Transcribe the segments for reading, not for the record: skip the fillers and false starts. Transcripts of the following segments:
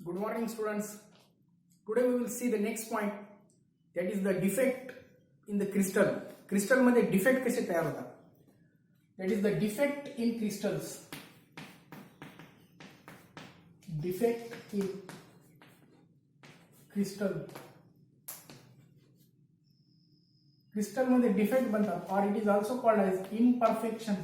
Good morning, students. Today we will see the next point, that is the defect in the crystal. Crystal मध्ये defect कसे तयार होतात? That is the defect in crystals. Defect in crystal. Crystal मध्ये defect बनतात, or it is also called as imperfection.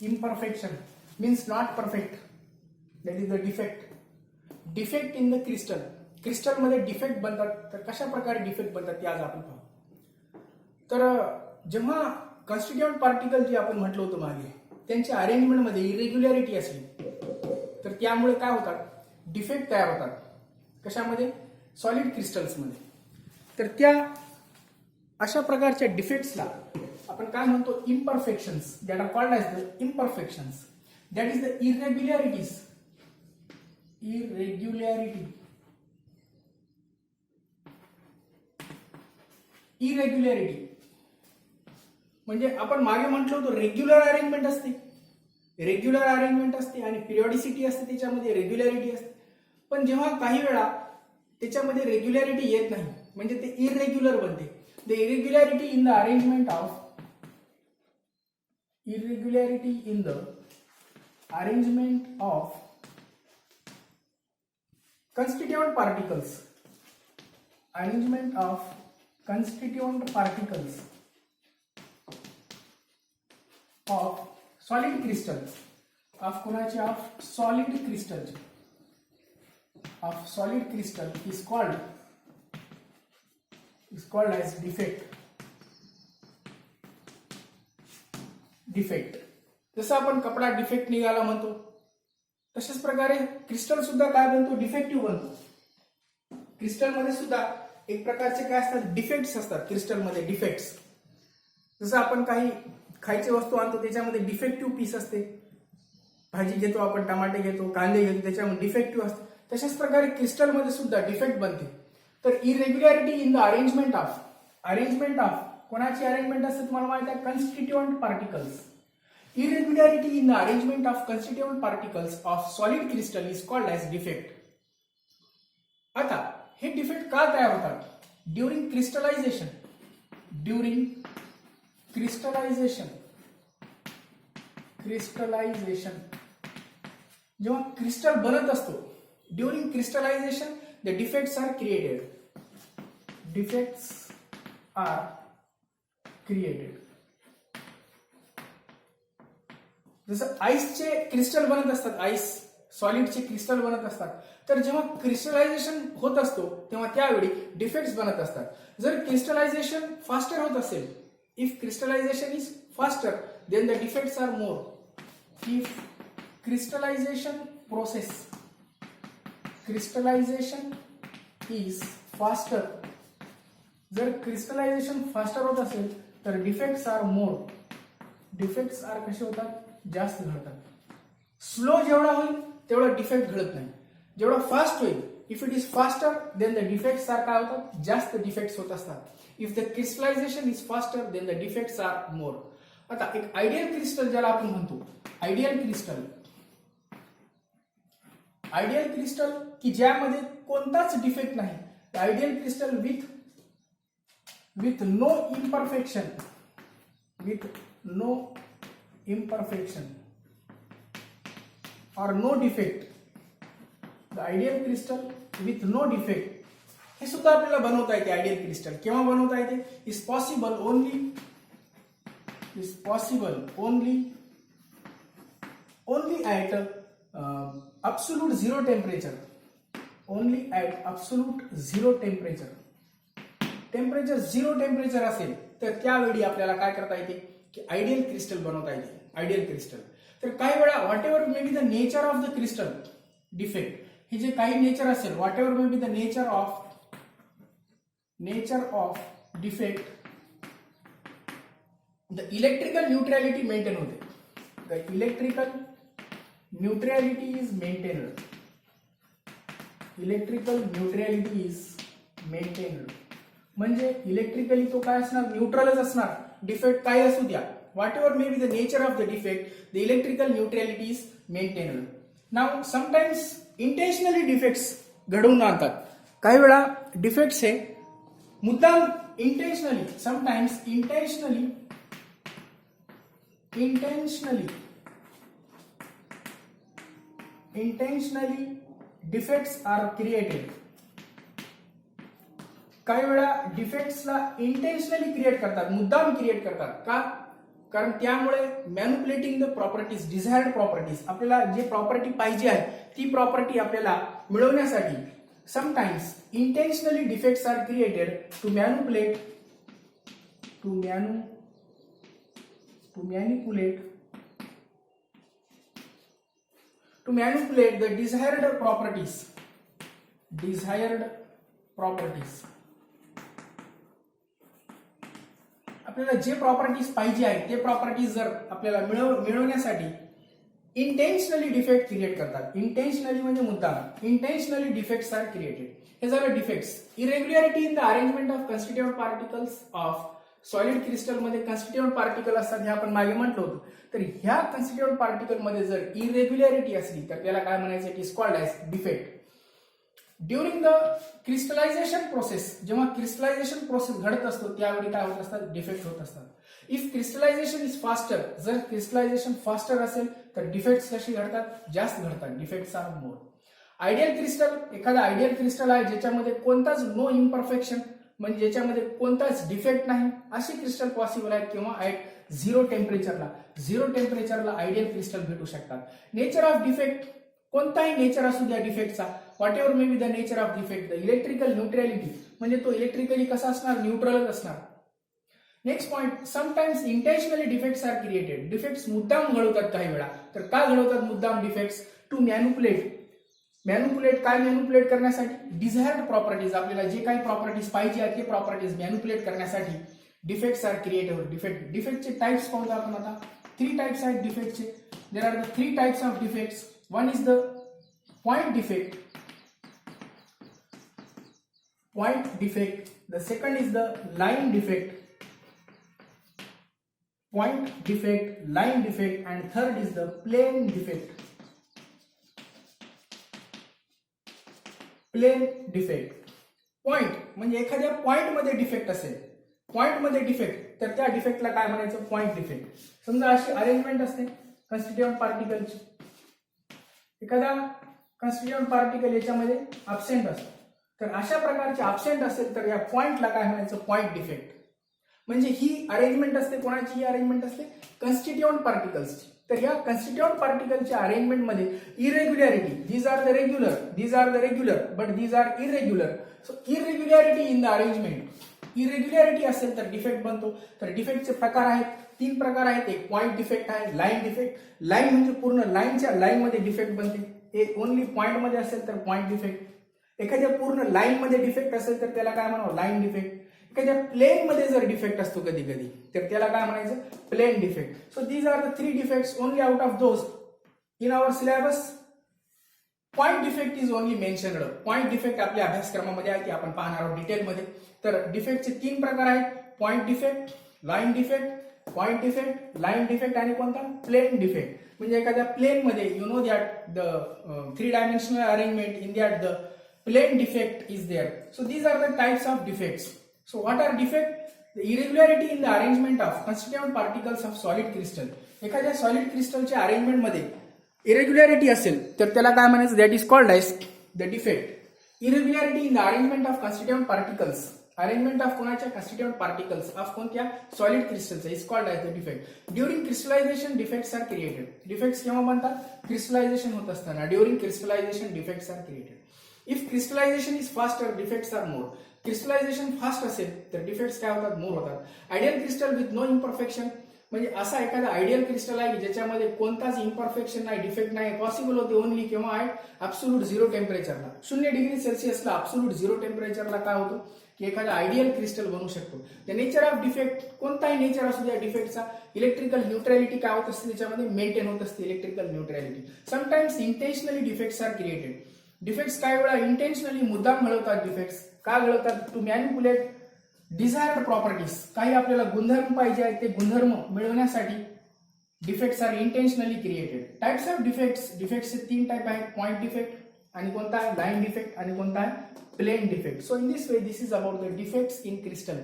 Imperfection means not perfect. That is the defect. Defect in the crystal. Crystal मध्ये defect बनतात, तर कशा प्रकारे defect बनतात ते आज आपण पाहू. तर जेव्हा कॉन्स्टिट्यूएंट पार्टिकल जे आपण म्हटलं होतं मागे, त्यांच्या अरेंजमेंट मध्ये इरेग्युलॅरिटी असली तर त्यामुळे काय होतात, डिफेक्ट तयार होतात. कशामध्ये? सॉलिड क्रिस्टल्स मध्ये. तर त्या अशा प्रकारच्या डिफेक्ट्सला आपण काय म्हणतो, imperfections. That are called as the imperfections. That is the irregularities. Irregularity म्हणजे आपण मागे म्हटलं होतं रेग्युलर अरेंजमेंट असते, आणि पिरियॉडिसिटी असते, त्याच्यामध्ये रेग्युलॅरिटी असते. पण जेव्हा काही वेळा त्याच्यामध्ये रेग्युलॅरिटी येत नाही, म्हणजे ते इरेग्युलर बनते. The irregularity in the arrangement of constituent particles of solid crystals, of कोणाचे, of solid crystal is called as defect. जसं आपण कपडा डिफेक्ट निघाला म्हणतो, तशाच प्रकारे क्रिस्टल सुद्धा काय बनतो, डिफेक्टिव्ह बनतो. क्रिस्टल मध्ये सुद्धा एक प्रकारचे काय असतात, डिफेक्ट्स असतात. क्रिस्टल मध्ये डिफेक्ट्स, जसं आपण काही खायची वस्तू आणतो त्याच्यामध्ये डिफेक्टिव्ह पीस असते. भाजी घेतो आपण, टमाटे घेतो, कांदे घेतो, त्याच्यामध्ये डिफेक्टिव्ह असते. तशाच प्रकारे क्रिस्टल मध्ये सुद्धा डिफेक्ट बनते. तर इरेग्युलॅरिटी इन द अरेंजमेंट ऑफ कोणाची अरेंजमेंट असते तुम्हाला माहिती आहे, constituent particles. Irregularity in the arrangement of constituent particles of solid crystal is called as defect. आता हे डिफेक्ट का तयार होतात? During crystallisation. जेव्हा क्रिस्टल बनत असतो, during crystallisation the defects are created. जसं आईसचे क्रिस्टल बनत असतात, आईस सॉलिडचे क्रिस्टल बनत असतात. तर जेव्हा क्रिस्टलायझेशन होत असतो तेव्हा त्यावेळी डिफेक्ट्स बनत असतात. जर क्रिस्टलायझेशन फास्टर होत असेल, if crystallisation is faster then the defects are more. If crystallisation is faster, जर क्रिस्टलायझेशन फास्टर होत असेल तर defects are more. Defects are कसे होतात, जास्त घडतात. स्लो जेवढा होईल तेवढा डिफेक्ट घडत नाही, जेवढा फास्ट होईल. If it is faster then the defects are काय होतात, जास्त डिफेक्ट्स होत असतात. If the crystallisation is faster then the defects are more. आता एक आयडियल क्रिस्टल ज्याला आपण म्हणतो, आयडियल क्रिस्टल की ज्यामध्ये कोणताच डिफेक्ट नाही. Ideal crystal with no imperfection or no defect. The ideal crystal with no defect, हे सुद्धा आपल्याला बनवता येते. आयडियल क्रिस्टल केव्हा बनवता येते? is possible only at absolute zero temperature. Temperature zero temperature असेल तर त्यावेळी आपल्याला काय करता येते की आयडियल क्रिस्टल बनवता येते. Ideal crystal. तर काही वेळा whatever may be the nature of the crystal defect, हे जे काही नेचर असेल, whatever may be the nature of defect, the electrical neutrality maintain होते. The electrical neutrality is maintained. म्हणजे इलेक्ट्रिकली तो काय असणार, न्यूट्रलच असणार. डिफेक्ट काय असू द्या, whatever may be the nature of the defect, the electrical neutrality is maintained. Now sometimes intentionally defects घडवून आणतात. काही वेळा डिफेक्ट्स हे मुद्दाम intentionally, sometimes intentionally defects are created. काही वेळा डिफेक्ट्सला इंटेन्शनली क्रिएट करतात, मुद्दाम क्रिएट करतात. का? कारण त्यामुळे manipulating the properties, desired properties, आपल्याला जे प्रॉपर्टी पाहिजे आहे ती प्रॉपर्टी आपल्याला मिळवण्यासाठी sometimes intentionally defects are created to manipulate the desired properties. आपल्याला जे प्रॉपर्टीज पाहिजे आहे ते प्रॉपर्टीज जर आपल्याला मिळवण्यासाठी इंटेन्शनली डिफेक्ट क्रिएट करतात. इंटेन्शनली म्हणजे मुद्दाम, इंटेन्शनली डिफेक्ट्स आर क्रिएटेड. हे झालं defects. Irregularity in the arrangement of constituent particles of solid crystal मध्ये कन्स्टिट्यूएंट पार्टिकल असतात, हे आपण मागे म्हटलं होतं. तर ह्या कन्स्टिट्यूएंट पार्टिकल मध्ये जर इरेग्युलॅरिटी असली तर त्याला काय म्हणायचं, it is called as defect. During the crystallisation process, जेव्हा क्रिस्टलायझेशन प्रोसेस घडत असतो त्यावेळी काय होत असतात, डिफेक्ट होत असतात. इफ क्रिस्टलायझेशन इज फास्टर, जर क्रिस्टलायझेशन फास्टर असेल तर डिफेक्ट्स कशी घडतात, जास्त घडतात. Defects are more. Ideal crystal, एखादा आयडियल क्रिस्टल आहे ज्याच्यामध्ये कोणताच नो इम्परफेक्शन, म्हणजे ज्याच्यामध्ये कोणताच डिफेक्ट नाही, अशी क्रिस्टल पॉसिबल आहेत. किंवा ऍट झिरो टेम्परेचरला आयडियल क्रिस्टल भेटू शकतात. नेचर ऑफ डिफेक्ट, कोणताही नेचर असू द्या डिफेक्टचा, whatever may be the nature of defect, the electrical neutrality, म्हणजे तो इलेक्ट्रिकली कसा असणार, न्यूट्रलच असणार. Next point, sometimes intentionally defects are created. Defects मुद्दाम घडवतात काही वेळा. तर का घडवतात मुद्दाम डिफेक्ट्स? टू मॅनिप्युलेट काय मॅनिप्युलेट करण्यासाठी, डिझायर्ड प्रॉपर्टीज, आपल्याला जे काही प्रॉपर्टीज पाहिजे ते प्रॉपर्टीज मॅनिप्युलेट करण्यासाठी डिफेक्ट्स आर क्रिएटेड. डिफेक्टचे टाइप्स पाहूया आपण आता. 3 टाइप्स आहेत डिफेक्टचे. There are the 3 types of defects. One is the point defect. The second is the line defect. Point defect, line defect, and third is the plane defect. Point म्हणजे एखाद्या point मध्ये defect असेल, point मध्ये defect, तर त्या डिफेक्टला काय म्हणायचं, point defect. समजा अशी अरेंजमेंट असते कन्स्टिट्यूएंट पार्टिकलची. एखादा कन्स्टिट्यूएंट पार्टिकल याच्यामध्ये अब्सेंट असतो, तर अशा प्रकारचे अब्सेंट असेल तर या पॉइंटला काय म्हणायचं, पॉइंट डिफेक्ट. म्हणजे ही अरेंजमेंट असते, कोणाची ही अरेंजमेंट असते, कन्स्टिट्यूएंट पार्टिकल्सची. तर या कन्स्टिट्यूएंट पार्टिकलच्या अरेंजमेंटमध्ये irregularity, these are the regular but these are irregular. So irregularity in the arrangement, irregularity असेल तर डिफेक्ट बनतो. तर डिफेक्टचे प्रकार आहेत, 3 प्रकार आहेत. एक पॉइंट डिफेक्ट आहे, लाईन डिफेक्ट. लाईन म्हणजे पूर्ण लाईनच्या लाईनमध्ये डिफेक्ट बनते. एक ओनली पॉइंट मध्ये असेल तर पॉइंट डिफेक्ट. एखाद्या पूर्ण लाईन मध्ये डिफेक्ट असेल तर त्याला काय म्हणावं, लाईन डिफेक्ट. एखाद्या प्लेन मध्ये जर डिफेक्ट असतो कधी कधी तर त्याला काय म्हणायचं, plane defect. So these are the 3 defects. Only out of those in our syllabus point defect is only mentioned. Point defect आपल्या अभ्यासक्रमामध्ये आहे, ते आपण पाहणार आहोत डिटेलमध्ये. तर डिफेक्टचे 3 प्रकार आहेत, point defect, line defect, point defect, line defect आणि कोणता, प्लेन डिफेक्ट. म्हणजे एखाद्या प्लेन मध्ये you know that the 3 dimensional arrangement, in that the plane defect is there. So these are the types of defects. So what are defect? The irregularity in the arrangement of constituent particles of solid crystal. एखाद्या solid क्रिस्टलच्या arrangement मध्ये irregularity असेल तर त्याला काय म्हणायचं, that is called as the defect. Irregularity in the arrangement of constituent particles, arrangement of कोणाच्या, constituent particles of कोणत्या, सॉलिड क्रिस्टलचा, is called as the defect. During crystallization defects are created. Defects केव्हा बनतात, क्रिस्टलायझेशन होत असताना. During crystallization defects are created. If crystallisation is faster, defects are more. Crystallization fast असेल तर defects काय होतात, मोर होतात. Ideal crystal with no imperfection, म्हणजे असा एखादा आयडियल क्रिस्टल आहे ज्याच्यामध्ये कोणताच इम्परफेक्शन नाही, डिफेक्ट नाही, पॉसिबल होते ओनली केव्हा आहे, अब्सोल्यूट 0 टेम्परेचरला. 0 डिग्री सेल्सिअसला अब्सोल्यूट 0 टेम्परेचरला काय होतं की एखादा आयडियल क्रिस्टल बनू शकतो. द नेचर ऑफ डिफेक्ट, कोणताही नेचर असू द्या डिफेक्टचा, इलेक्ट्रिकल न्यूट्रॅलिटी काय होत असते त्याच्यामध्ये, मेंटेन होत असते electrical neutrality. Sometimes intentionally defects are created. Defects काही वेळा इंटेन्शनली मुद्दाम घडवतात. डिफेक्ट्स का घडवतात, टू मॅनिप्युलेट डिझायर्ड प्रॉपर्टीज, काही आपल्याला गुणधर्म पाहिजे आहेत, ते गुणधर्म मिळवण्यासाठी defects are intentionally created. Types of डिफेक्ट्सचे 3 टाइप आहेत. पॉइंट डिफेक्ट आणि कोणता आहे लाईन डिफेक्ट आणि कोणता आहे plane defect. So in this way this is about the defects in crystal.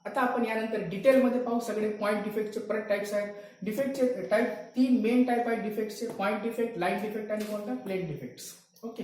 आता आपण यानंतर डिटेलमध्ये पाहू सगळे पॉइंट डिफेक्टचे परत टाइप्स आहेत. डिफेक्टचे टाइप 3 मेन टाइप आहेत डिफेक्टचे. पॉइंट डिफेक्ट, लाईन डिफेक्ट आणि कोणता प्लेन डिफेक्ट्स. ओके.